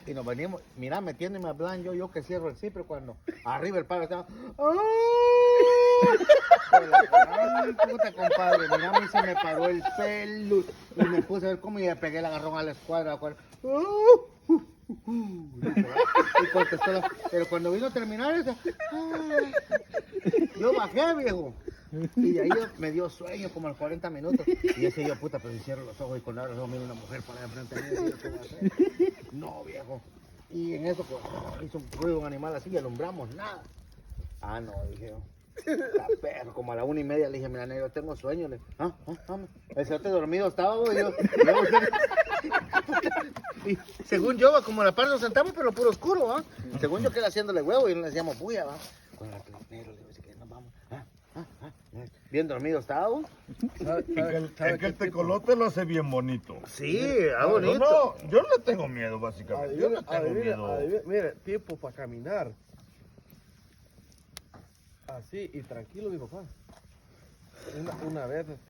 Y nos venimos, mira, metiéndome a plan, yo que cierro el cipre cuando arriba el palo estaba. ¡Ay, puta, compadre! Mira, a mí se me paró el pelo y me puse a ver cómo y le pegué el agarrón a la escuadra. Y contestó, pero cuando vino a terminar eso, yo bajé, viejo. Y de ahí me dio sueño como a los 40 minutos. Y decía yo, puta, pero si cierro los ojos y con ahora miro una mujer por ahí enfrente de mí. ¿Qué voy a hacer? No, viejo. Y en eso, pues, hizo un ruido un animal así y alumbramos, nada. Ah, no, dije yo. La perro, como a la 1:30 le dije, mira, negro, tengo sueño. Le, el cerote dormido estaba, güey. Y según yo, como a la par nos sentamos, pero puro oscuro, ¿va? Según yo quedé haciéndole huevo y no le decíamos bulla, ¿va? Con el negro, le digo, que nos vamos. Bien dormido estaba, güey. Es que el tecolote lo hace bien bonito. Sí, bonito. No, yo no le tengo miedo, básicamente. Yo no tengo miedo. Mire, tiempo para caminar. Así y tranquilo, mi papá. Una vez